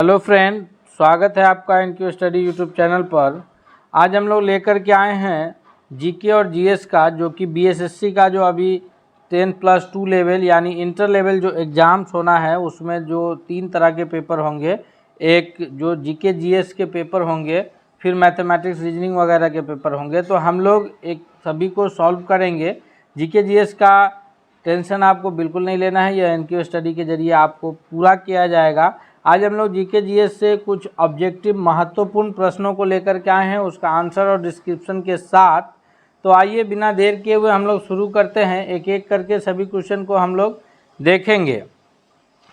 Hello friend, स्वागत है आपका एनक्यू स्टडी यूट्यूब चैनल पर। आज हम लोग लेकर के आए हैं जीके और जीएस का, जो कि बीएसएससी का जो अभी 10+2 लेवल यानी इंटर लेवल जो एग्ज़ाम्स होना है, उसमें जो 3 तरह के पेपर होंगे। एक जो जीके जीएस के पेपर होंगे, फिर मैथमेटिक्स रीजनिंग वगैरह के पेपर होंगे। तो हम लोग एक सभी को सॉल्व करेंगे। जीके जीएस का टेंशन आपको बिल्कुल नहीं लेना है, यह एनक्यू स्टडी के जरिए आपको पूरा किया जाएगा। आज हम लोग जीके जीएस से कुछ ऑब्जेक्टिव महत्वपूर्ण प्रश्नों को लेकर के आए हैं, उसका आंसर और डिस्क्रिप्शन के साथ। तो आइए बिना देर किए हुए हम लोग शुरू करते हैं। एक एक करके सभी क्वेश्चन को हम लोग देखेंगे।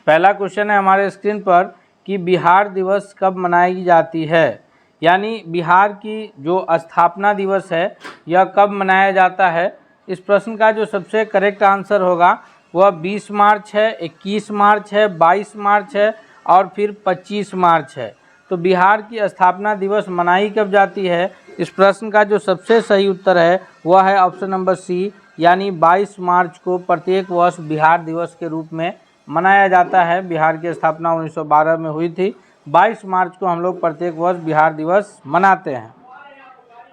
पहला क्वेश्चन है हमारे स्क्रीन पर कि बिहार दिवस कब मनाई जाती है, यानी बिहार की जो स्थापना दिवस है यह कब मनाया जाता है। इस प्रश्न का जो सबसे करेक्ट आंसर होगा वह 20 मार्च है, 21 मार्च है, 22 मार्च है और फिर 25 मार्च है। तो बिहार की स्थापना दिवस मनाई कब जाती है, इस प्रश्न का जो सबसे सही उत्तर है वह है ऑप्शन नंबर सी, यानी 22 मार्च को प्रत्येक वर्ष बिहार दिवस के रूप में मनाया जाता है। बिहार की स्थापना 1912 में हुई थी। 22 मार्च को हम लोग प्रत्येक वर्ष बिहार दिवस मनाते हैं।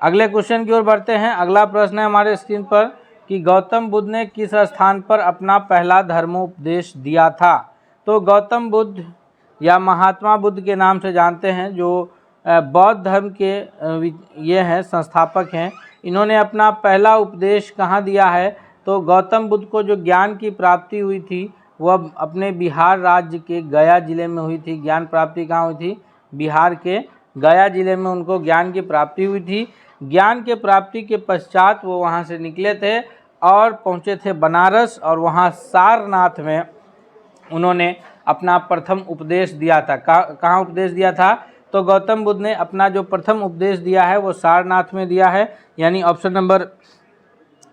अगले क्वेश्चन की ओर बढ़ते हैं। अगला प्रश्न है हमारे स्क्रीन पर कि गौतम बुद्ध ने किस स्थान पर अपना पहला धर्मोपदेश दिया था। तो गौतम बुद्ध या महात्मा बुद्ध के नाम से जानते हैं, जो बौद्ध धर्म के ये हैं, संस्थापक हैं। इन्होंने अपना पहला उपदेश कहाँ दिया है, तो गौतम बुद्ध को जो ज्ञान की प्राप्ति हुई थी वह अपने बिहार राज्य के गया जिले में हुई थी। ज्ञान प्राप्ति कहाँ हुई थी, बिहार के गया जिले में उनको ज्ञान की प्राप्ति हुई थी। ज्ञान के प्राप्ति के पश्चात वो वहाँ से निकले थे और पहुँचे थे बनारस, और वहाँ सारनाथ में उन्होंने अपना प्रथम उपदेश दिया था। कहाँ उपदेश दिया था, तो गौतम बुद्ध ने अपना जो प्रथम उपदेश दिया है वो सारनाथ में दिया है, यानी ऑप्शन नंबर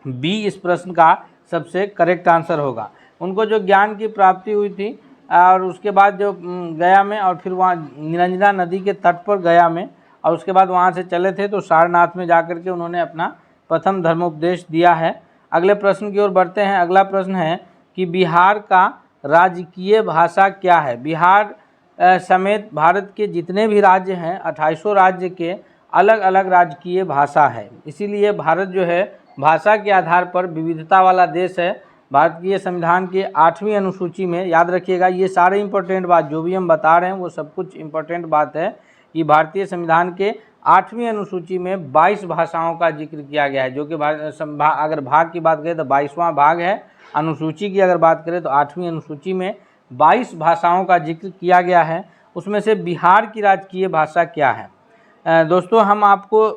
बी इस प्रश्न का सबसे करेक्ट आंसर होगा। उनको जो ज्ञान की प्राप्ति हुई थी और उसके बाद जो गया में, और फिर वहाँ निरंजना नदी के तट पर गया में, और उसके बाद वहाँ से चले थे तो सारनाथ में जाकर के उन्होंने अपना प्रथम धर्मोपदेश दिया है। अगले प्रश्न की ओर बढ़ते हैं। अगला प्रश्न है कि बिहार का राजकीय भाषा क्या है। बिहार समेत भारत के जितने भी राज्य हैं, 2800 राज्य के अलग अलग राजकीय भाषा है। इसीलिए भारत जो है भाषा के आधार पर विविधता वाला देश है। भारतीय संविधान के 8वीं अनुसूची में, याद रखिएगा ये सारे इंपॉर्टेंट बात जो भी हम बता रहे हैं वो सब कुछ इंपॉर्टेंट बात है। कि भारतीय संविधान के 8वीं अनुसूची में 22 भाषाओं का जिक्र किया गया है, जो कि अगर भाग की बात करें तो 22वां भाग है। अनुसूची की अगर बात करें तो 8वीं अनुसूची में 22 भाषाओं का जिक्र किया गया है। उसमें से बिहार की राजकीय भाषा क्या है। दोस्तों, हम आपको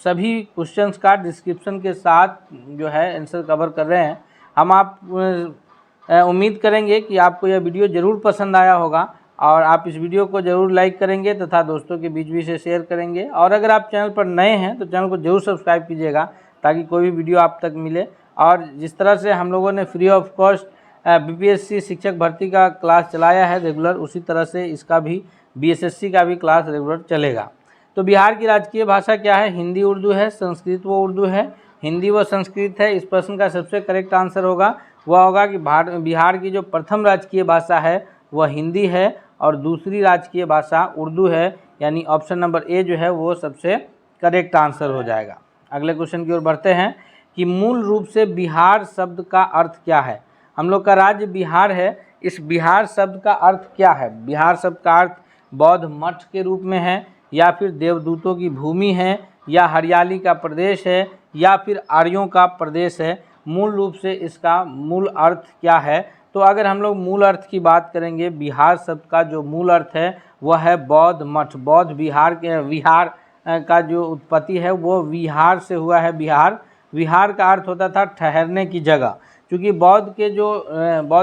सभी क्वेश्चंस का डिस्क्रिप्शन के साथ जो है आंसर कवर कर रहे हैं। हम आप उम्मीद करेंगे कि आपको यह वीडियो ज़रूर पसंद आया होगा, और आप इस वीडियो को ज़रूर लाइक करेंगे तथा दोस्तों के बीच भी से शेयर करेंगे। और अगर आप चैनल पर नए हैं तो चैनल को ज़रूर सब्सक्राइब कीजिएगा, ताकि कोई भी वीडियो आप तक मिले। और जिस तरह से हम लोगों ने फ्री ऑफ कॉस्ट बीपीएससी शिक्षक भर्ती का क्लास चलाया है रेगुलर, उसी तरह से इसका भी बीएसएससी का भी क्लास रेगुलर चलेगा। तो बिहार की राजकीय भाषा क्या है, हिंदी उर्दू है, संस्कृत व उर्दू है, हिंदी व संस्कृत है। इस प्रश्न का सबसे करेक्ट आंसर होगा वह होगा कि बिहार की जो प्रथम राजकीय भाषा है वह हिंदी है, और दूसरी राजकीय भाषा उर्दू है, यानी ऑप्शन नंबर ए जो है वो सबसे करेक्ट आंसर हो जाएगा। अगले क्वेश्चन की ओर बढ़ते हैं कि मूल रूप से बिहार शब्द का अर्थ क्या है। हम लोग का राज्य बिहार है, इस बिहार शब्द का अर्थ क्या है। बिहार शब्द का अर्थ बौद्ध मठ के रूप में है, या फिर देवदूतों की भूमि है, या हरियाली का प्रदेश है, या फिर आर्यों का प्रदेश है। मूल रूप से इसका मूल अर्थ क्या है, तो अगर हम लोग मूल अर्थ की बात करेंगे, बिहार शब्द का जो मूल अर्थ है वह है बौद्ध मठ। बौद्ध विहार का जो उत्पत्ति है वो विहार से हुआ है। विहार का अर्थ होता था ठहरने की जगह। क्योंकि बौद्ध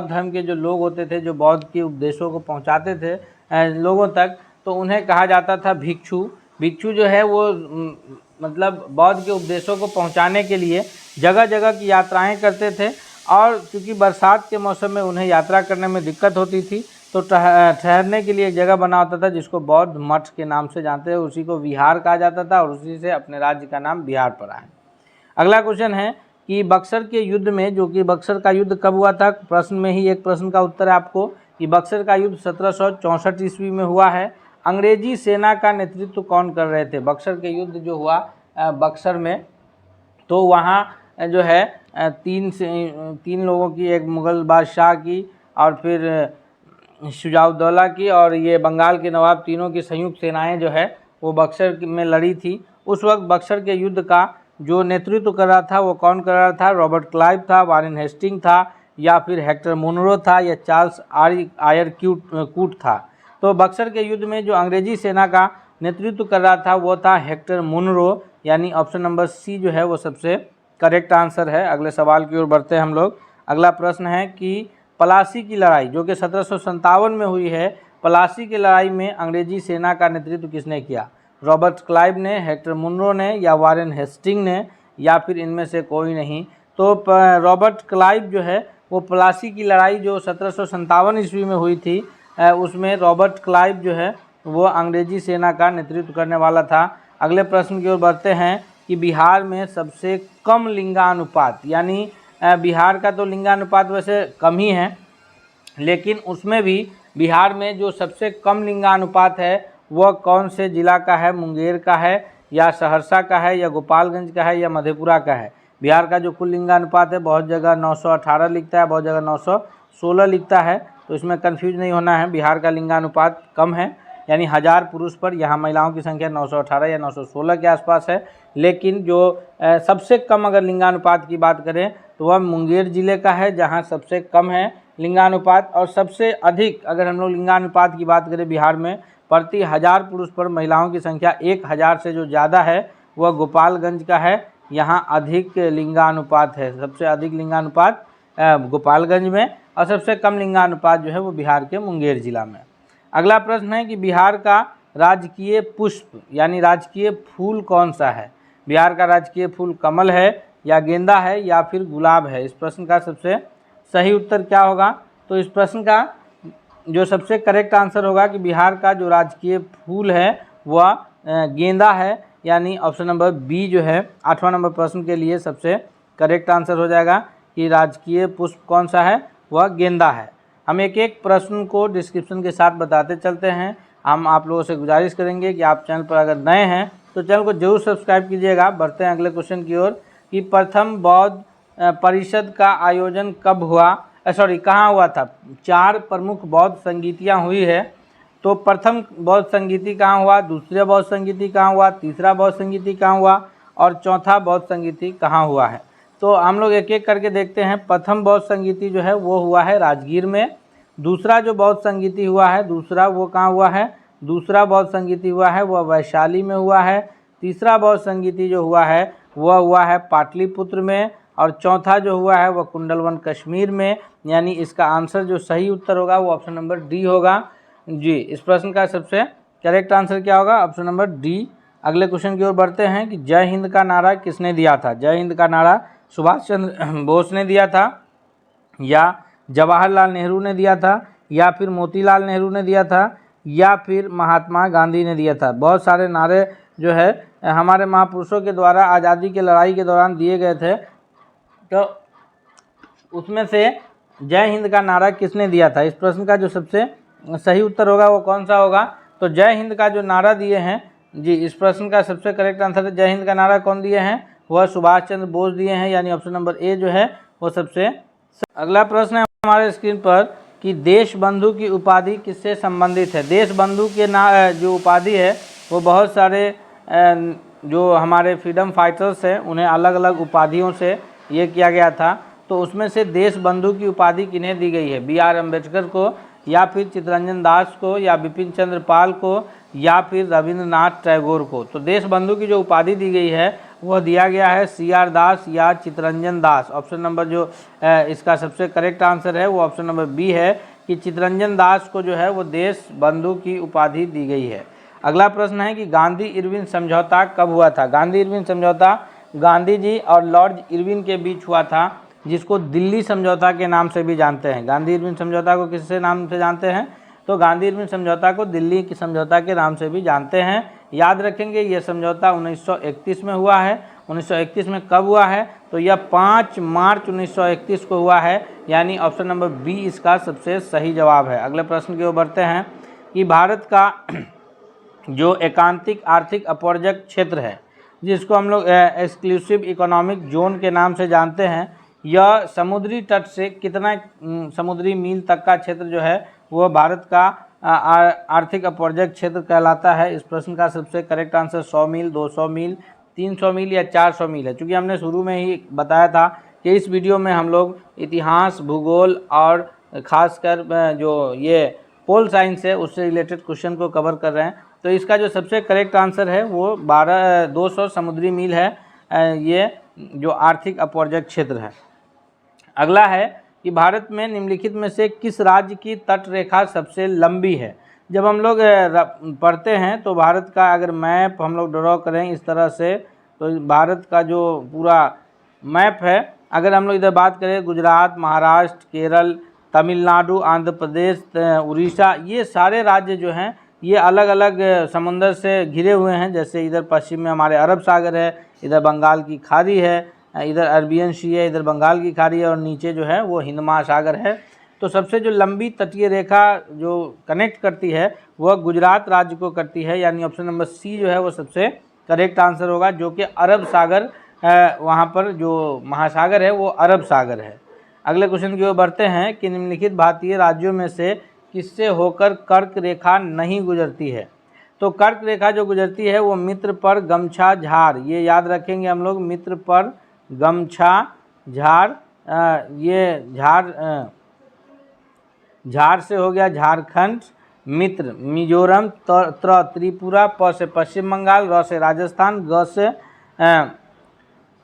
धर्म के जो लोग होते थे, जो बौद्ध के उपदेशों को पहुंचाते थे लोगों तक, तो उन्हें कहा जाता था भिक्षु। भिक्षु जो है वो मतलब बौद्ध के उपदेशों को पहुंचाने के लिए जगह जगह की यात्राएं करते थे, और क्योंकि बरसात के मौसम में उन्हें यात्रा करने में दिक्कत होती थी, तो ठहरने के लिए एक जगह बना होता था जिसको बौद्ध मठ के नाम से जानते हैं, उसी को विहार कहा जाता था, और उसी से अपने राज्य का नाम बिहार पड़ा है। अगला क्वेश्चन है कि बक्सर के युद्ध में, जो कि बक्सर का युद्ध कब हुआ था, प्रश्न में ही एक प्रश्न का उत्तर है आपको कि बक्सर का युद्ध 1764 ईस्वी में हुआ है। अंग्रेजी सेना का नेतृत्व कौन कर रहे थे? बक्सर के युद्ध जो हुआ बक्सर में, तो वहाँ जो है तीन लोगों की, एक मुग़ल बादशाह की और फिर शुजाउद्दौला की और ये बंगाल के नवाब, तीनों की संयुक्त सेनाएं जो है वो बक्सर में लड़ी थी। उस वक्त बक्सर के युद्ध का जो नेतृत्व कर रहा था वो कौन कर रहा था? रॉबर्ट क्लाइव था, वारेन हेस्टिंग था, या फिर हेक्टर मुनरो था, या चार्ल्स आयर कूट था। तो बक्सर के युद्ध में जो अंग्रेजी सेना का नेतृत्व कर रहा था वो था हेक्टर मुनरो, यानी ऑप्शन नंबर सी जो है वो सबसे करेक्ट आंसर है। अगले सवाल की ओर बढ़ते हैं हम लोग। अगला प्रश्न है कि पलासी की लड़ाई जो कि 1757 में हुई है, पलासी की लड़ाई में अंग्रेजी सेना का नेतृत्व किसने किया? रॉबर्ट क्लाइव ने, हेक्टर मुनरो ने, या वारेन हेस्टिंग ने, या फिर इनमें से कोई नहीं। तो रॉबर्ट क्लाइव जो है वो पलासी की लड़ाई जो 1757 ईस्वी में हुई थी उसमें रॉबर्ट क्लाइव जो है वो अंग्रेजी सेना का नेतृत्व करने वाला था। अगले प्रश्न की ओर बढ़ते हैं कि बिहार में सबसे कम लिंगानुपात, यानी बिहार का तो लिंगानुपात वैसे कम ही है, लेकिन उसमें भी बिहार में जो सबसे कम लिंगानुपात है वह कौन से ज़िला का है? मुंगेर का है, या सहरसा का है, या गोपालगंज का है, या मधेपुरा का है? बिहार का जो कुल लिंगानुपात है बहुत जगह 918 लिखता है, बहुत जगह 916 लिखता है, तो इसमें कन्फ्यूज नहीं होना है। बिहार का लिंगानुपात कम है, यानी 1000 पुरुष पर यहाँ महिलाओं की संख्या 918 या 916 के आसपास है। लेकिन जो सबसे कम अगर लिंगानुपात की बात करें तो वह मुंगेर ज़िले का है, जहाँ सबसे कम है लिंगानुपात। और सबसे अधिक अगर हम लोग लिंगानुपात की बात करें बिहार में, प्रति 1000 पुरुष पर महिलाओं की संख्या 1000 से जो ज़्यादा है वह गोपालगंज का है, यहाँ अधिक लिंगानुपात है। सबसे अधिक लिंगानुपात गोपालगंज में, और सबसे कम लिंगानुपात जो है वो बिहार के मुंगेर ज़िला में। अगला प्रश्न है कि बिहार का राजकीय पुष्प यानी राजकीय फूल कौन सा है? बिहार का राजकीय फूल कमल है, या गेंदा है, या फिर गुलाब है? इस प्रश्न का सबसे सही उत्तर क्या होगा? तो इस प्रश्न का जो सबसे करेक्ट आंसर होगा कि बिहार का जो राजकीय फूल है वह गेंदा है, यानी ऑप्शन नंबर बी जो है 8वां नंबर प्रश्न के लिए सबसे करेक्ट आंसर हो जाएगा कि राजकीय पुष्प कौन सा है? वह गेंदा है। हम एक एक प्रश्न को डिस्क्रिप्शन के साथ बताते चलते हैं। हम आप लोगों से गुजारिश करेंगे कि आप चैनल पर अगर नए हैं तो चैनल को जरूर सब्सक्राइब कीजिएगा। बढ़ते हैं अगले क्वेश्चन की ओर कि प्रथम बौद्ध परिषद का आयोजन कब हुआ? कहाँ हुआ था? 4 प्रमुख बौद्ध संगीतियाँ हुई है, तो प्रथम बौद्ध संगीति कहाँ हुआ, दूसरा बौद्ध संगीति कहाँ हुआ, तीसरा बौद्ध संगीति कहाँ हुआ, और चौथा बौद्ध संगीति कहाँ हुआ है? तो हम लोग एक एक करके देखते हैं। प्रथम बौद्ध संगीति जो है वो हुआ है राजगीर में। दूसरा जो बौद्ध संगीति हुआ है दूसरा वो कहाँ हुआ है? दूसरा बौद्ध संगीति हुआ है वह वैशाली में हुआ है। तीसरा बौद्ध संगीति जो हुआ है वह हुआ है पाटलिपुत्र में, और चौथा जो हुआ है वह कुंडलवन कश्मीर में। यानी इसका आंसर जो सही उत्तर होगा वो ऑप्शन नंबर डी होगा। जी, इस प्रश्न का सबसे करेक्ट आंसर क्या होगा? Option number D. अगले क्वेश्चन की ओर बढ़ते हैं कि जय हिंद का नारा किसने दिया था? जय हिंद का नारा सुभाष चंद्र बोस ने दिया था, या जवाहरलाल नेहरू ने दिया था, या फिर मोतीलाल नेहरू ने दिया था, या फिर महात्मा गांधी ने दिया था? बहुत सारे नारे जो है हमारे महापुरुषों के द्वारा आज़ादी की लड़ाई के दौरान दिए गए थे, तो उसमें से जय हिंद का नारा किसने दिया था? इस प्रश्न का जो सबसे सही उत्तर होगा वो कौन सा होगा? तो जय हिंद का जो नारा दिए हैं, जी इस प्रश्न का सबसे करेक्ट आंसर है जय हिंद का नारा कौन दिए हैं? वह सुभाष चंद्र बोस दिए हैं, यानी ऑप्शन नंबर ए जो है वो सबसे। अगला प्रश्न है हमारे स्क्रीन पर कि देश बंधु की उपाधि किससे संबंधित है? देश बंधु के जो उपाधि है वो बहुत सारे जो हमारे फ्रीडम फाइटर्स हैं उन्हें अलग अलग उपाधियों से ये किया गया था, तो उसमें से देश बंधु की उपाधि किन्हें दी गई है? बी.आर. अम्बेडकर को, या फिर चित्तरंजन दास को, या बिपिन चंद्र पाल को, या फिर रविंद्रनाथ टैगोर को? तो देश बंधु की जो उपाधि दी गई है वह दिया गया है C.R. दास या चित्तरंजन दास। ऑप्शन नंबर जो इसका सबसे करेक्ट आंसर है वो ऑप्शन नंबर बी है कि चित्तरंजन दास को जो है वो देश बंधु की उपाधि दी गई है। अगला प्रश्न है कि गांधी इरविन समझौता कब हुआ था? गांधी इरविन समझौता गांधी जी और लॉर्ड इरविन के बीच हुआ था, जिसको दिल्ली समझौता के नाम से भी जानते हैं। गांधी इरविन समझौता को किससे नाम से जानते हैं? तो गांधी इरविन समझौता को दिल्ली की समझौता के नाम से भी जानते हैं। याद रखेंगे ये समझौता 1931 में हुआ है, 1931 में कब हुआ है? तो यह 5 मार्च 1931 को हुआ है, यानी ऑप्शन नंबर बी इसका सबसे सही जवाब है। अगले प्रश्न की ओर बढ़ते हैं कि भारत का जो एकांतिक आर्थिक अपवर्जक क्षेत्र है, जिसको हम लोग एक्सक्लूसिव इकोनॉमिक जोन के नाम से जानते हैं, यह समुद्री तट से कितना समुद्री मील तक का क्षेत्र जो है वह भारत का आर्थिक अपवर्जक क्षेत्र कहलाता है। इस प्रश्न का सबसे करेक्ट आंसर 100 मील, 200 मील, 300 मील या 400 मील है। चूँकि हमने शुरू में ही बताया था कि इस वीडियो में हम लोग इतिहास, भूगोल और ख़ासकर जो ये पोल साइंस है उससे रिलेटेड क्वेश्चन को कवर कर रहे हैं। तो इसका जो सबसे करेक्ट आंसर है वो 200 समुद्री मील है, ये जो आर्थिक अपवर्जक क्षेत्र है। अगला है कि भारत में निम्नलिखित में से किस राज्य की तट रेखा सबसे लंबी है? जब हम लोग पढ़ते हैं तो भारत का अगर मैप हम लोग ड्रॉ करें इस तरह से, तो भारत का जो पूरा मैप है, अगर हम लोग इधर बात करें गुजरात, महाराष्ट्र, केरल, तमिलनाडु, आंध्र प्रदेश, उड़ीसा, ये सारे राज्य जो हैं ये अलग अलग समुंदर से घिरे हुए हैं। जैसे इधर पश्चिम में हमारे अरब सागर है, इधर बंगाल की खाड़ी है, इधर अरबियन सी है, इधर बंगाल की खाड़ी है और नीचे जो है वो हिंद महासागर है। तो सबसे जो लंबी तटीय रेखा जो कनेक्ट करती है वह गुजरात राज्य को करती है, यानी ऑप्शन नंबर सी जो है वो सबसे करेक्ट आंसर होगा, जो कि अरब सागर, वहाँ पर जो महासागर है वो अरब सागर है। अगले क्वेश्चन की ओर बढ़ते हैं कि निम्नलिखित भारतीय राज्यों में से किससे होकर कर्क रेखा नहीं गुजरती है? तो कर्क रेखा जो गुजरती है वो मित्र पर गमछा झार, ये याद रखेंगे हम लोग, मित्र पर गमछा झार, ये झार से हो गया झारखंड, मित्र मिजोरम, त्रिपुरा, प से पश्चिम बंगाल, र से राजस्थान, ग से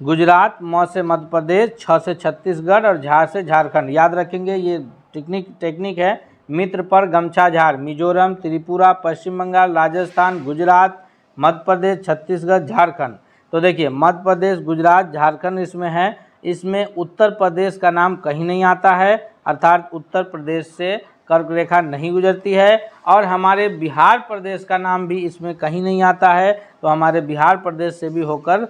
गुजरात, म से मध्य प्रदेश, छ से छत्तीसगढ़ और झार से झारखंड। याद रखेंगे, ये टेक्निक है। मित्र पर गमछा झार, मिजोरम, त्रिपुरा, पश्चिम बंगाल, राजस्थान, गुजरात, मध्य प्रदेश, छत्तीसगढ़, झारखंड। तो देखिए मध्य प्रदेश, गुजरात, झारखंड इसमें है। इसमें उत्तर प्रदेश का नाम कहीं नहीं आता है, अर्थात उत्तर प्रदेश से कर्क रेखा नहीं गुजरती है। और हमारे बिहार प्रदेश का नाम भी इसमें कहीं नहीं आता है, तो हमारे बिहार प्रदेश से भी होकर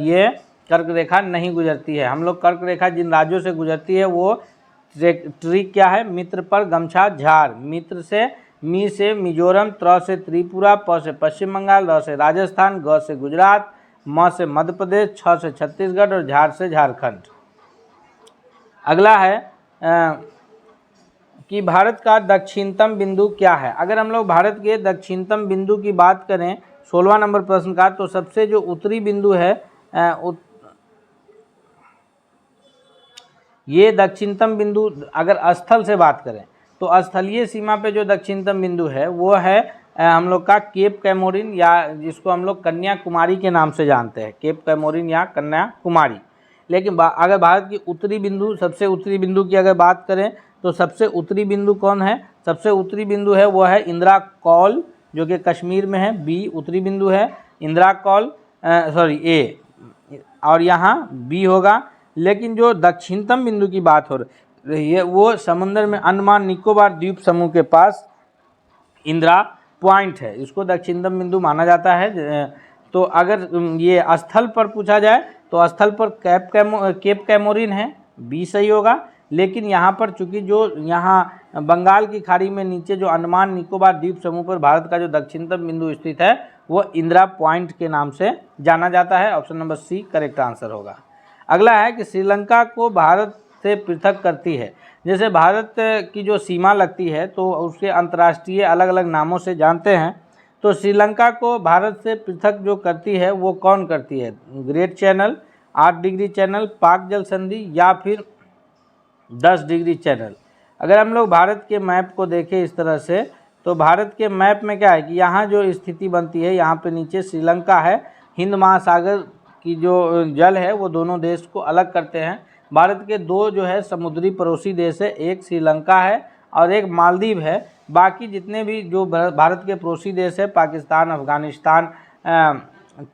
ये कर्क रेखा नहीं गुजरती है। हम लोग कर्क रेखा जिन राज्यों से गुजरती है वो ट्रिक क्या है? मित्र पर गमछा झार, मित्र से मी से मिजोरम, त्र से त्रिपुरा, प से पश्चिम बंगाल, र से राजस्थान, ग से गुजरात, म से मध्य प्रदेश, छ से छत्तीसगढ़ और झार से झारखंड। अगला है कि भारत का दक्षिणतम बिंदु क्या है? अगर हम लोग भारत के दक्षिणतम बिंदु की बात करें 16वां नंबर प्रश्न का, तो सबसे जो उत्तरी बिंदु है ये दक्षिणतम बिंदु, अगर स्थल से बात करें तो स्थलीय सीमा पे जो दक्षिणतम बिंदु है वो है हम लोग का केप कैमोरिन, या जिसको हम लोग कन्याकुमारी के नाम से जानते हैं, केप कैमोरिन या कन्याकुमारी। लेकिन अगर भारत की उत्तरी बिंदु, सबसे उत्तरी बिंदु की अगर बात करें तो सबसे उत्तरी बिंदु कौन है? सबसे उत्तरी बिंदु है वो है इंदिरा कौल, जो कि कश्मीर में है। बी उत्तरी बिंदु है इंदिरा कौल, ए, और यहाँ बी होगा। लेकिन जो दक्षिणतम बिंदु की बात हो रही है वो समुद्र में अंडमान निकोबार द्वीप समूह के पास इंदिरा पॉइंट है, इसको दक्षिणतम बिंदु माना जाता है। तो अगर ये स्थल पर पूछा जाए तो स्थल पर केप कैमोरिन है, बी सही होगा। लेकिन यहाँ पर चूंकि जो यहाँ बंगाल की खाड़ी में नीचे जो अंडमान निकोबार द्वीप समूह पर भारत का जो दक्षिणतम बिंदु स्थित है वो इंदिरा पॉइंट के नाम से जाना जाता है। Option number C correct answer होगा। अगला है कि श्रीलंका को भारत से पृथक करती है। जैसे भारत की जो सीमा लगती है तो उसके अंतर्राष्ट्रीय अलग अलग नामों से जानते हैं, तो श्रीलंका को भारत से पृथक जो करती है वो कौन करती है? ग्रेट चैनल, 8 डिग्री चैनल, पाक जल संधि या फिर 10 डिग्री चैनल। अगर हम लोग भारत के मैप को देखें इस तरह से, तो भारत के मैप में क्या है कि यहाँ जो स्थिति बनती है, यहाँ पे नीचे श्रीलंका है, हिंद महासागर की जो जल है वो दोनों देश को अलग करते हैं। भारत के दो जो है समुद्री पड़ोसी देश है, एक श्रीलंका है और एक मालदीव है। बाकी जितने भी जो भारत के पड़ोसी देश है, पाकिस्तान, अफगानिस्तान,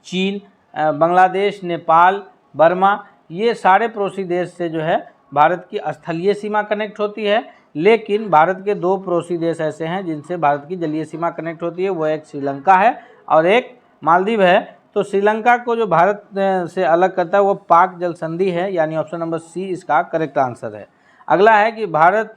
चीन, बांग्लादेश, नेपाल, बर्मा, ये सारे पड़ोसी देश से जो है भारत की स्थलीय सीमा कनेक्ट होती है। लेकिन भारत के दो पड़ोसी देश ऐसे हैं जिनसे भारत की जलीय सीमा कनेक्ट होती है, वो एक श्रीलंका है और एक मालदीव है। तो श्रीलंका को जो भारत से अलग करता है वो पाक जल संधि है, यानी ऑप्शन नंबर सी इसका करेक्ट आंसर है। अगला है कि भारत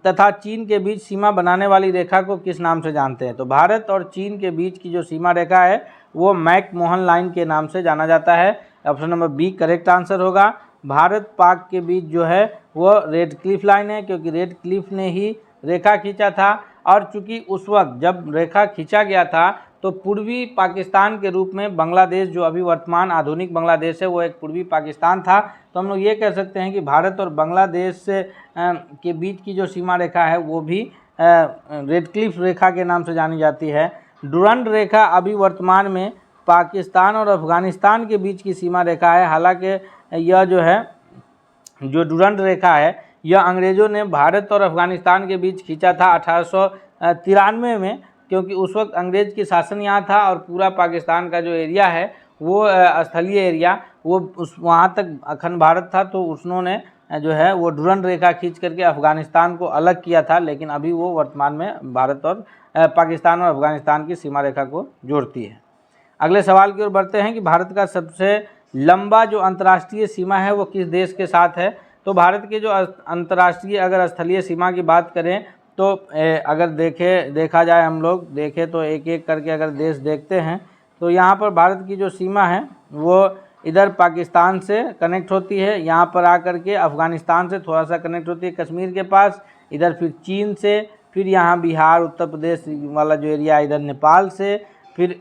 तथा चीन के बीच सीमा बनाने वाली रेखा को किस नाम से जानते हैं? तो भारत और चीन के बीच की जो सीमा रेखा है वो मैकमोहन लाइन के नाम से जाना जाता है। Option number B correct answer होगा। भारत पाक के बीच जो है वो रेड क्लिफ लाइन है, क्योंकि रेड क्लिफ ने ही रेखा खींचा था, और चूंकि उस वक्त जब रेखा खींचा गया था तो पूर्वी पाकिस्तान के रूप में बांग्लादेश, जो अभी वर्तमान आधुनिक बांग्लादेश है, वो एक पूर्वी पाकिस्तान था। तो हम लोग ये कह सकते हैं कि भारत और बांग्लादेश के बीच की जो सीमा रेखा है वो भी रेड क्लिफ रेखा के नाम से जानी जाती है। डुरंड रेखा अभी वर्तमान में पाकिस्तान और अफगानिस्तान के बीच की सीमा रेखा है। हालांकि यह जो है, जो डुरंड रेखा है, यह अंग्रेज़ों ने भारत और अफगानिस्तान के बीच खींचा था 1893 में, क्योंकि उस वक्त अंग्रेज की शासन यहाँ था और पूरा पाकिस्तान का जो एरिया है वो स्थलीय एरिया, वो वहाँ तक अखंड भारत था। तो उन्होंने जो है वो डुरंड रेखा खींच करके अफगानिस्तान को अलग किया था, लेकिन अभी वो वर्तमान में भारत और पाकिस्तान और अफगानिस्तान की सीमा रेखा को जोड़ती है। अगले सवाल की ओर बढ़ते हैं कि भारत का सबसे लंबा जो अंतर्राष्ट्रीय सीमा है वो किस देश के साथ है? तो भारत के जो अंतर्राष्ट्रीय अगर स्थलीय सीमा की बात करें तो अगर देखा जाए, हम लोग देखें तो एक एक करके अगर देश देखते हैं तो यहाँ पर भारत की जो सीमा है वो इधर पाकिस्तान से कनेक्ट होती है, यहाँ पर आकर के अफ़गानिस्तान से थोड़ा सा कनेक्ट होती है कश्मीर के पास, इधर फिर चीन से, फिर यहाँ बिहार उत्तर प्रदेश वाला जो एरिया है इधर नेपाल से, फिर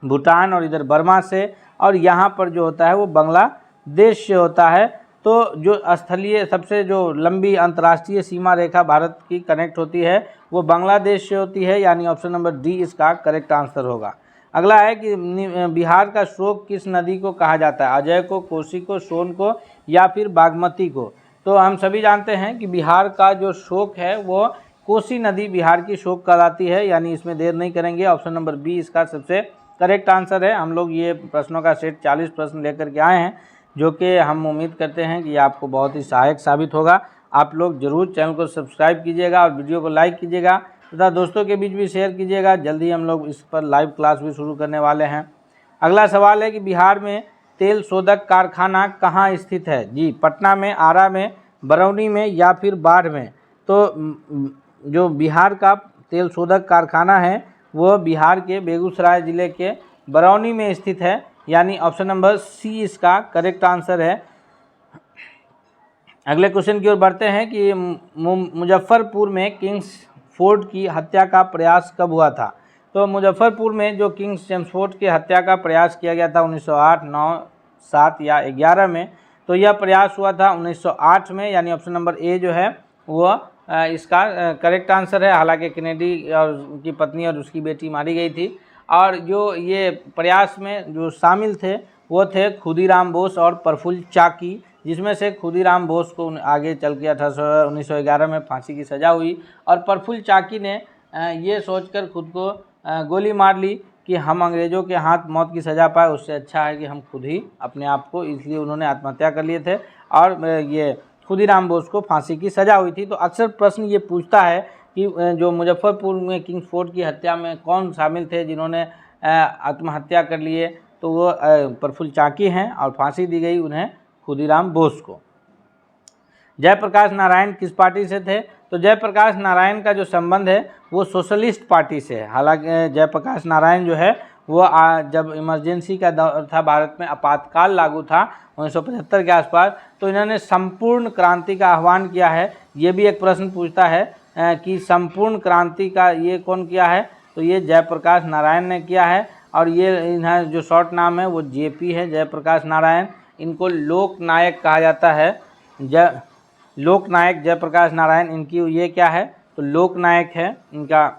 भूटान और इधर बर्मा से, और यहाँ पर जो होता है वो बांग्लादेश से होता है। तो जो स्थलीय सबसे जो लंबी अंतर्राष्ट्रीय सीमा रेखा भारत की कनेक्ट होती है वो बांग्लादेश से होती है, यानी ऑप्शन नंबर डी इसका करेक्ट आंसर होगा। अगला है कि बिहार का शोक किस नदी को कहा जाता है? अजय को, कोसी को, सोन को, या फिर बागमती को? तो हम सभी जानते हैं कि बिहार का जो शोक है वो कोसी नदी बिहार की शोक कहलाती है, यानी इसमें देर नहीं करेंगे, ऑप्शन नंबर बी इसका सबसे करेक्ट आंसर है। हम लोग ये प्रश्नों का सेट 40 प्रश्न लेकर के आए हैं, जो कि हम उम्मीद करते हैं कि आपको बहुत ही सहायक साबित होगा। आप लोग ज़रूर चैनल को सब्सक्राइब कीजिएगा और वीडियो को लाइक कीजिएगा तथा दोस्तों के बीच भी शेयर कीजिएगा। जल्दी हम लोग इस पर लाइव क्लास भी शुरू करने वाले हैं। अगला सवाल है कि बिहार में तेल शोधक कारखाना कहाँ स्थित है? जी, पटना में, आरा में, बरौनी में, या फिर बाढ़ में? तो जो बिहार का तेल शोधक कारखाना है वो बिहार के बेगूसराय ज़िले के बरौनी में स्थित है, यानी ऑप्शन नंबर सी इसका करेक्ट आंसर है। अगले क्वेश्चन की ओर बढ़ते हैं कि मुजफ्फरपुर में किंग्स फोर्ड की हत्या का प्रयास कब हुआ था? तो मुजफ्फरपुर में जो किंग्स चेम्सफोर्ड की हत्या का प्रयास किया गया था 1908, 9, 7 या 11 में, तो यह प्रयास हुआ था 1908 में, यानी ऑप्शन नंबर ए जो है वो इसका करेक्ट आंसर है। हालांकि केनेडी और उनकी पत्नी और उसकी बेटी मारी गई थी, और जो ये प्रयास में जो शामिल थे वो थे खुदीराम बोस और प्रफुल्ल चाकी, जिसमें से खुदीराम बोस को आगे चल के 1911 में फांसी की सज़ा हुई, और प्रफुल्ल चाकी ने ये सोचकर खुद को गोली मार ली कि हम अंग्रेज़ों के हाथ मौत की सज़ा पाए, उससे अच्छा है कि हम खुद ही अपने आप को, इसलिए उन्होंने आत्महत्या कर लिए थे, और ये खुदीराम बोस को फांसी की सज़ा हुई थी। तो अक्सर प्रश्न ये पूछता है कि जो मुजफ्फरपुर में किंग्स फोर्ड की हत्या में कौन शामिल थे जिन्होंने आत्महत्या कर लिए? तो वो प्रफुल्ल चाकी हैं, और फांसी दी गई उन्हें खुदीराम बोस को। जयप्रकाश नारायण किस पार्टी से थे? तो जयप्रकाश नारायण का जो संबंध है वो सोशलिस्ट पार्टी से है। हालांकि जयप्रकाश नारायण जो है वो जब इमरजेंसी का दौर था, भारत में आपातकाल लागू था 1975 के आसपास, तो इन्होंने संपूर्ण क्रांति का आह्वान किया है। ये भी एक प्रश्न पूछता है कि संपूर्ण क्रांति का ये कौन किया है? तो ये जयप्रकाश नारायण ने किया है, और ये इन्हें जो शॉर्ट नाम है वो जेपी है, जयप्रकाश नारायण। इनको लोक नायक कहा जाता है, लोक नायक जयप्रकाश नारायण, इनकी ये क्या है? तो लोक नायक है इनका,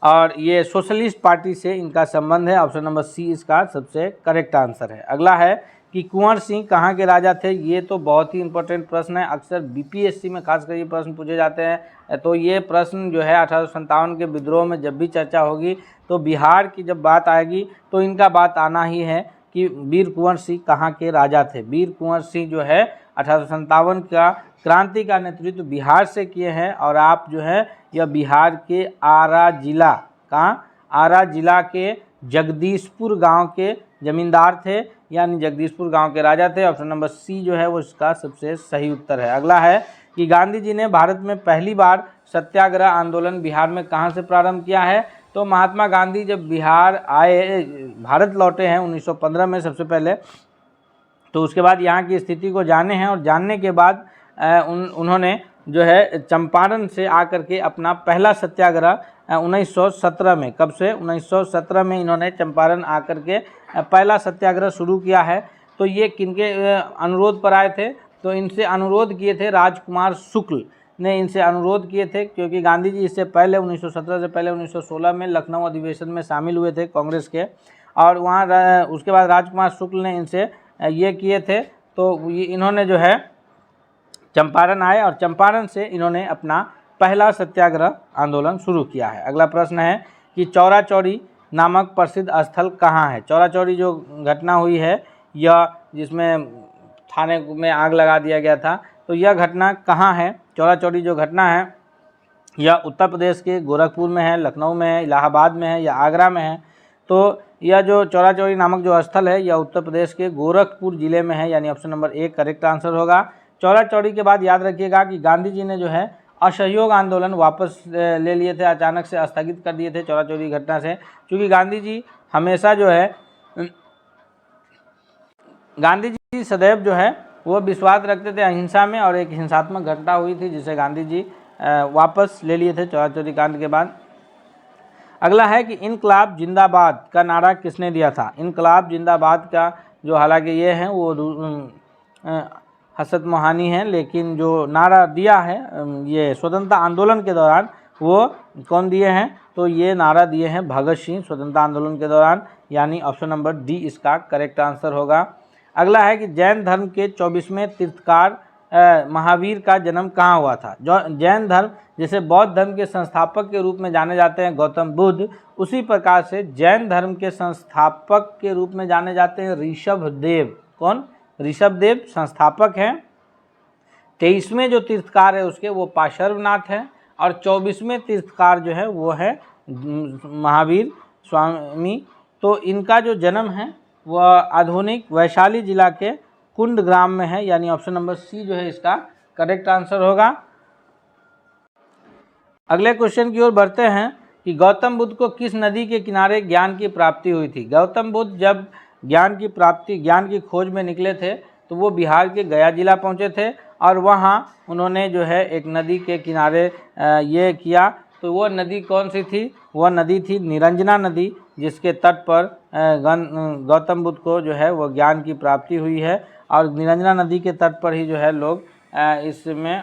और ये सोशलिस्ट पार्टी से इनका संबंध है। ऑप्शन नंबर सी इसका सबसे करेक्ट आंसर है। अगला है कि कुंवर सिंह कहाँ के राजा थे? ये तो बहुत ही इंपॉर्टेंट प्रश्न है, अक्सर बीपीएससी में खासकर ये प्रश्न पूछे जाते हैं। तो ये प्रश्न जो है 1857 के विद्रोह में जब भी चर्चा होगी तो बिहार की जब बात आएगी तो इनका बात आना ही है कि वीर कुंवर सिंह कहाँ के राजा थे। वीर कुंवर सिंह जो है 1857 का क्रांति का नेतृत्व बिहार से किए हैं, और आप जो है यह बिहार के आरा जिला का, आरा जिला के जगदीशपुर गांव के जमींदार थे, यानी जगदीशपुर गांव के राजा थे। ऑप्शन नंबर सी जो है वो इसका सबसे सही उत्तर है। अगला है कि गांधी जी ने भारत में पहली बार सत्याग्रह आंदोलन बिहार में कहाँ से प्रारंभ किया है? तो महात्मा गांधी जब बिहार आए, भारत लौटे हैं 1915 में सबसे पहले, तो उसके बाद यहाँ की स्थिति को जाने हैं और जानने के बाद उन्होंने जो है चंपारण से आकर के अपना पहला सत्याग्रह 1917 में, कब से? 1917 में इन्होंने चंपारण आकर के पहला सत्याग्रह शुरू किया है। तो ये किनके अनुरोध पर आए थे? तो इनसे अनुरोध किए थे राजकुमार शुक्ल ने इनसे अनुरोध किए थे, क्योंकि गांधी जी इससे पहले 1917 से पहले 1916 में लखनऊ अधिवेशन में शामिल हुए थे कांग्रेस के, और वहाँ उसके बाद राजकुमार शुक्ल ने इनसे ये किए थे। तो इन्होंने जो है चंपारण आए और चंपारण से इन्होंने अपना पहला सत्याग्रह आंदोलन शुरू किया है। अगला प्रश्न है कि चौरा चौरी नामक प्रसिद्ध स्थल कहाँ है? चौरा चौरी जो घटना हुई है या जिसमें थाने में आग लगा दिया गया था, तो यह घटना कहाँ है? चौरा चौरी जो घटना है यह उत्तर प्रदेश के गोरखपुर में है, लखनऊ में है, इलाहाबाद में है या आगरा में है? तो यह जो चौरा चौरी नामक जो स्थल है यह उत्तर प्रदेश के गोरखपुर जिले में है, यानी option number A correct answer होगा। चौरा चौरी के बाद याद रखिएगा कि गांधी जी ने जो है असहयोग आंदोलन वापस ले लिए थे, अचानक से स्थगित कर दिए थे चौरा चौरी घटना से, क्योंकि गांधी जी हमेशा जो है गांधी जी सदैव जो है वो विश्वास रखते थे अहिंसा में, और एक हिंसात्मक घटना हुई थी जिसे गांधी जी वापस ले लिए थे चौरा चौरी कांड के बाद। अगला है कि इनकलाब जिंदाबाद का नारा किसने दिया था? इनकलाब जिंदाबाद का जो हालांकि ये है वो हसरत मोहानी है, लेकिन जो नारा दिया है ये स्वतंत्रता आंदोलन के दौरान वो कौन दिए हैं? तो ये नारा दिए हैं भगत सिंह स्वतंत्रता आंदोलन के दौरान, यानी ऑप्शन नंबर डी इसका करेक्ट आंसर होगा। अगला है कि जैन धर्म के 24वें तीर्थकार महावीर का जन्म कहाँ हुआ था? जो जैन धर्म जैसे बौद्ध धर्म के संस्थापक के रूप में जाने जाते हैं गौतम बुद्ध, उसी प्रकार से जैन धर्म के संस्थापक के रूप में जाने जाते हैं ऋषभदेव। कौन? ऋषभदेव संस्थापक हैं। 23वें जो तीर्थकार है उसके वो पार्श्वनाथ हैं, और 24वें तीर्थकार जो है वो है महावीर स्वामी। तो इनका जो जन्म है वह आधुनिक वैशाली जिला के कुंड ग्राम में है, यानी ऑप्शन नंबर सी जो है इसका करेक्ट आंसर होगा। अगले क्वेश्चन की ओर बढ़ते हैं कि गौतम बुद्ध को किस नदी के किनारे ज्ञान की प्राप्ति हुई थी? गौतम बुद्ध जब ज्ञान की खोज में निकले थे तो वो बिहार के गया जिला पहुँचे थे, और वहाँ उन्होंने जो है एक नदी के किनारे ये किया। तो वो नदी कौन सी थी? वह नदी थी निरंजना नदी, जिसके तट पर गौतम बुद्ध को जो है वो ज्ञान की प्राप्ति हुई है, और निरंजना नदी के तट पर ही जो है लोग इसमें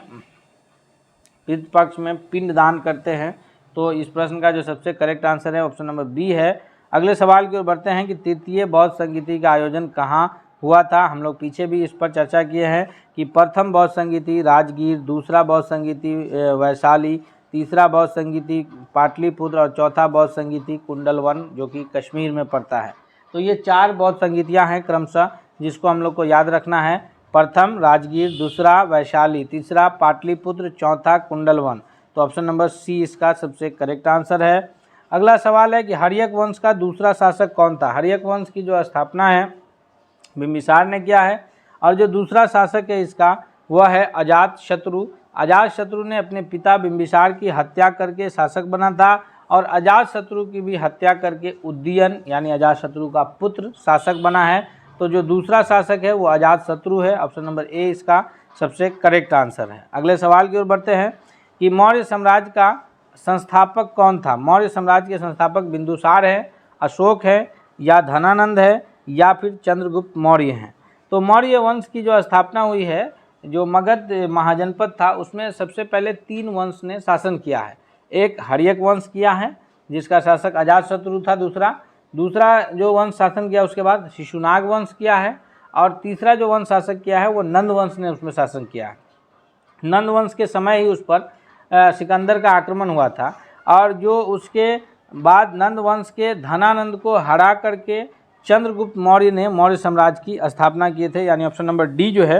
पितृपक्ष में पिंड दान करते हैं। तो इस प्रश्न का जो सबसे करेक्ट आंसर है ऑप्शन नंबर बी है। अगले सवाल की ओर बढ़ते हैं कि तृतीय बौद्ध संगीति का आयोजन कहाँ हुआ था? हम लोग पीछे भी इस पर चर्चा किए हैं कि प्रथम बौद्ध संगीति राजगीर, दूसरा बौद्ध संगीति वैशाली, तीसरा बौद्ध संगीति पाटलिपुत्र और चौथा बौद्ध संगीति कुंडलवन जो कि कश्मीर में पड़ता है। तो ये 4 बौद्ध संगीतियाँ हैं क्रमशः, जिसको हम लोग को याद रखना है। प्रथम राजगीर, दूसरा वैशाली, तीसरा पाटलिपुत्र, चौथा कुंडलवन। तो ऑप्शन नंबर सी इसका सबसे करेक्ट आंसर है। अगला सवाल है कि हर्यक वंश का दूसरा शासक कौन था? हर्यक वंश की जो स्थापना है बिंबिसार ने किया है, और जो दूसरा शासक है इसका वह है अजातशत्रु। अजातशत्रु ने अपने पिता बिंबिसार की हत्या करके शासक बना था, और अजातशत्रु की भी हत्या करके उदयन यानी अजातशत्रु का पुत्र शासक बना है। तो जो दूसरा शासक है वो अजातशत्रु है। ऑप्शन नंबर ए इसका सबसे करेक्ट आंसर है। अगले सवाल की ओर बढ़ते हैं कि मौर्य साम्राज्य का संस्थापक कौन था? मौर्य साम्राज्य के संस्थापक बिंदुसार है, अशोक है, या धनानंद है, या फिर चंद्रगुप्त मौर्य हैं। तो मौर्य वंश की जो स्थापना हुई है, जो मगध महाजनपद था उसमें सबसे पहले 3 वंश ने शासन किया है। एक हर्यक वंश किया है जिसका शासक अजातशत्रु था, दूसरा जो वंश शासन किया उसके बाद शिशुनाग वंश किया है, और तीसरा जो वंश शासक किया है वो नंद वंश ने उसमें शासन किया है। नंद वंश के समय ही उस पर सिकंदर का आक्रमण हुआ था, और जो उसके बाद नंद वंश के धनानंद को हरा करके चंद्रगुप्त मौर्य ने मौर्य साम्राज्य की स्थापना किए थे, यानी ऑप्शन नंबर डी जो है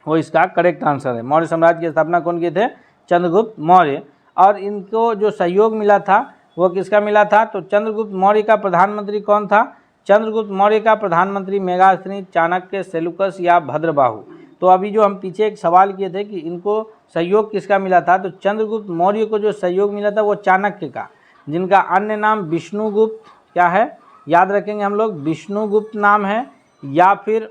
वो इसका करेक्ट आंसर है। मौर्य साम्राज्य की स्थापना कौन किए थे? चंद्रगुप्त मौर्य। और इनको जो सहयोग मिला था वो किसका मिला था? तो चंद्रगुप्त मौर्य का प्रधानमंत्री कौन था? चंद्रगुप्त मौर्य का प्रधानमंत्री मेगास्थनी, चाणक्य, सेलुकस या भद्रबाहु। तो अभी जो हम पीछे एक सवाल किए थे कि इनको सहयोग किसका मिला था, तो चंद्रगुप्त मौर्य को जो सहयोग मिला था वो चाणक्य का, जिनका अन्य नाम विष्णुगुप्त क्या है, याद रखेंगे हम लोग, विष्णुगुप्त नाम है, या फिर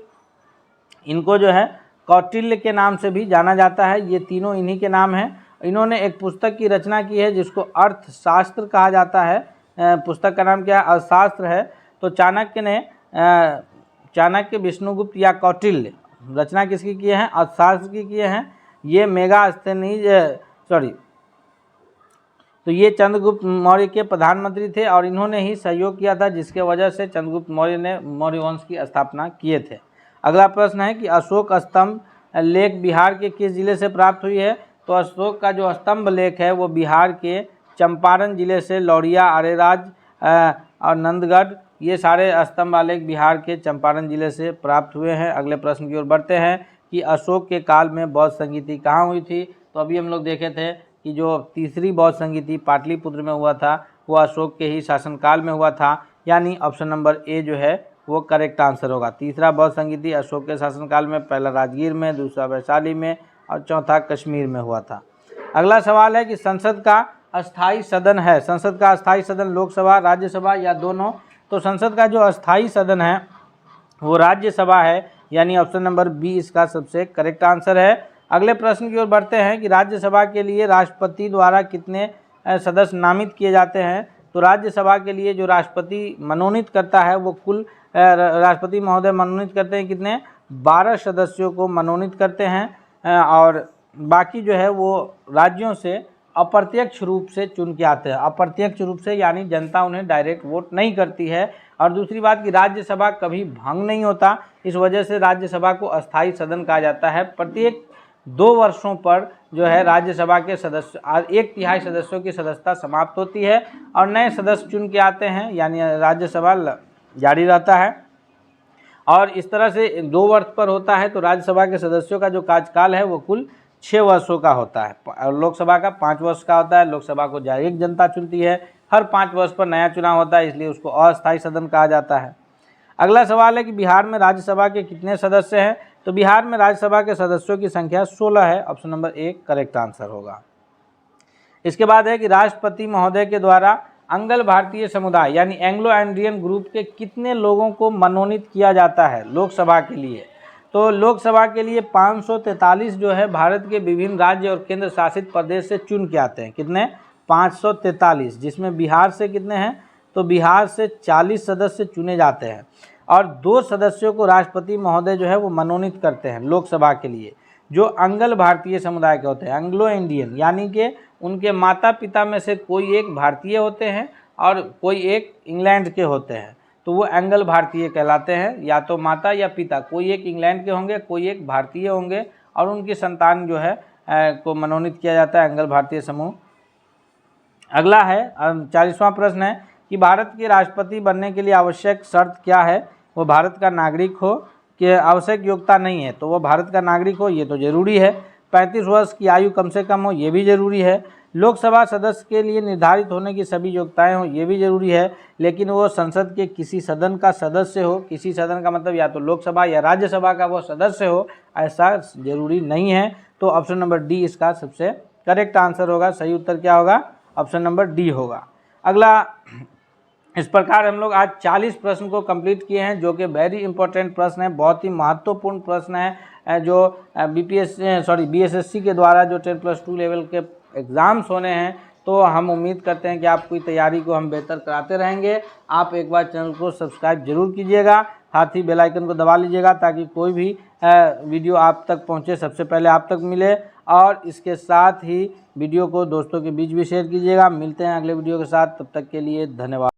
इनको जो है कौटिल्य के नाम से भी जाना जाता है। ये तीनों इन्हीं के नाम हैं। इन्होंने एक पुस्तक की रचना की है जिसको अर्थशास्त्र कहा जाता है। पुस्तक का नाम क्या है? अर्थशास्त्र है। तो चाणक्य, विष्णुगुप्त या कौटिल्य रचना किसकी किए हैं? अर्थशास्त्र की किए हैं। ये मेगास्थनीज तो ये चंद्रगुप्त मौर्य के प्रधानमंत्री थे और इन्होंने ही सहयोग किया था, जिसके वजह से चंद्रगुप्त मौर्य ने मौर्य वंश की स्थापना किए थे। अगला प्रश्न है कि अशोक स्तंभ लेख बिहार के किस जिले से प्राप्त हुई है? तो अशोक का जो स्तंभ लेख है वो बिहार के चंपारण जिले से, लौरिया, अरेराज और नंदगढ़, ये सारे स्तंभ आलेख बिहार के चंपारण जिले से प्राप्त हुए हैं। अगले प्रश्न की ओर बढ़ते हैं कि अशोक के काल में बौद्ध संगीति कहाँ हुई थी? तो अभी हम लोग देखे थे कि जो तीसरी बौद्ध संगीति पाटलिपुत्र में हुआ था वो अशोक के ही शासनकाल में हुआ था, यानी ऑप्शन नंबर ए जो है वो करेक्ट आंसर होगा। तीसरा बौद्ध संगीति अशोक के शासनकाल में, पहला राजगीर में, दूसरा वैशाली में और चौथा कश्मीर में हुआ था। अगला सवाल है कि संसद का अस्थाई सदन है, संसद का अस्थाई सदन लोकसभा, राज्यसभा या दोनों? तो संसद का जो अस्थाई सदन है वो राज्यसभा है, यानी ऑप्शन नंबर बी इसका सबसे करेक्ट आंसर है। अगले प्रश्न की ओर बढ़ते हैं कि राज्यसभा के लिए राष्ट्रपति द्वारा कितने सदस्य नामित किए जाते हैं? तो राज्यसभा के लिए जो राष्ट्रपति मनोनीत करता है वो कुल राष्ट्रपति महोदय मनोनीत करते हैं कितने? 12 सदस्यों को मनोनीत करते हैं और बाकी जो है वो राज्यों से अप्रत्यक्ष रूप से चुन के आते हैं। अप्रत्यक्ष रूप से यानी जनता उन्हें डायरेक्ट वोट नहीं करती है। और दूसरी बात कि राज्यसभा कभी भंग नहीं होता, इस वजह से राज्यसभा को अस्थाई सदन कहा जाता है। प्रत्येक 2 वर्षों पर जो है राज्यसभा के सदस्य 1/3 सदस्यों की सदस्यता समाप्त होती है और नए सदस्य चुन के आते हैं, यानी राज्यसभा जारी रहता है। और इस तरह से 2 वर्ष पर होता है। तो राज्यसभा के सदस्यों का जो कार्यकाल है वो कुल 6 वर्षों का होता है और लोकसभा का 5 वर्ष का होता है। लोकसभा को डायरेक्ट जनता चुनती है, हर 5 वर्ष पर नया चुनाव होता है, इसलिए उसको अस्थायी सदन कहा जाता है। अगला सवाल है कि बिहार में राज्यसभा के कितने सदस्य हैं? तो बिहार में राज्यसभा के सदस्यों की संख्या 16 है, option number A correct answer होगा। इसके बाद है कि राष्ट्रपति महोदय के द्वारा अंगल भारतीय समुदाय यानी एंग्लो इंडियन ग्रुप के कितने लोगों को मनोनीत किया जाता है लोकसभा के लिए? तो लोकसभा के लिए 543 जो है भारत के विभिन्न राज्य और केंद्र शासित प्रदेश से चुन के आते हैं। कितने? 543, जिसमें बिहार से कितने हैं? तो बिहार से 40 सदस्य चुने जाते हैं और 2 सदस्यों को राष्ट्रपति महोदय जो है वो मनोनीत करते हैं लोकसभा के लिए, जो अंगल भारतीय समुदाय के होते हैं, एंग्लो इंडियन, यानी कि उनके माता पिता में से कोई एक भारतीय होते हैं और कोई एक इंग्लैंड के होते हैं, तो वो एंगल भारतीय कहलाते हैं। या तो माता या पिता कोई एक इंग्लैंड के होंगे, कोई एक भारतीय होंगे और उनकी संतान जो है को मनोनीत किया जाता है एंगल भारतीय समूह। अगला है 40वां प्रश्न है कि भारत के राष्ट्रपति बनने के लिए आवश्यक शर्त क्या है? वो भारत का नागरिक हो कि आवश्यक योग्यता नहीं है, तो वो भारत का नागरिक हो, ये तो जरूरी है। 35 वर्ष की आयु कम से कम हो, ये भी जरूरी है। लोकसभा सदस्य के लिए निर्धारित होने की सभी योग्यताएं हो, ये भी जरूरी है। लेकिन वो संसद के किसी सदन का सदस्य हो, किसी सदन का मतलब या तो लोकसभा या राज्यसभा का वो सदस्य हो, ऐसा जरूरी नहीं है। तो ऑप्शन नंबर डी इसका सबसे करेक्ट आंसर होगा। सही उत्तर क्या होगा? ऑप्शन नंबर डी होगा। अगला, इस प्रकार हम लोग आज 40 प्रश्न को कंप्लीट किए हैं, जो कि वेरी इंपॉर्टेंट प्रश्न है, बहुत ही महत्वपूर्ण प्रश्न है, जो बीएसएससी के द्वारा जो 10+2 लेवल के एग्ज़ाम्स होने हैं। तो हम उम्मीद करते हैं कि आपकी तैयारी को हम बेहतर कराते रहेंगे। आप एक बार चैनल को सब्सक्राइब जरूर कीजिएगा, साथ ही बेल आइकन को दबा लीजिएगा ताकि कोई भी वीडियो आप तक पहुंचे, सबसे पहले आप तक मिले। और इसके साथ ही वीडियो को दोस्तों के बीच भी शेयर कीजिएगा। मिलते हैं अगले वीडियो के साथ, तब तक के लिए धन्यवाद।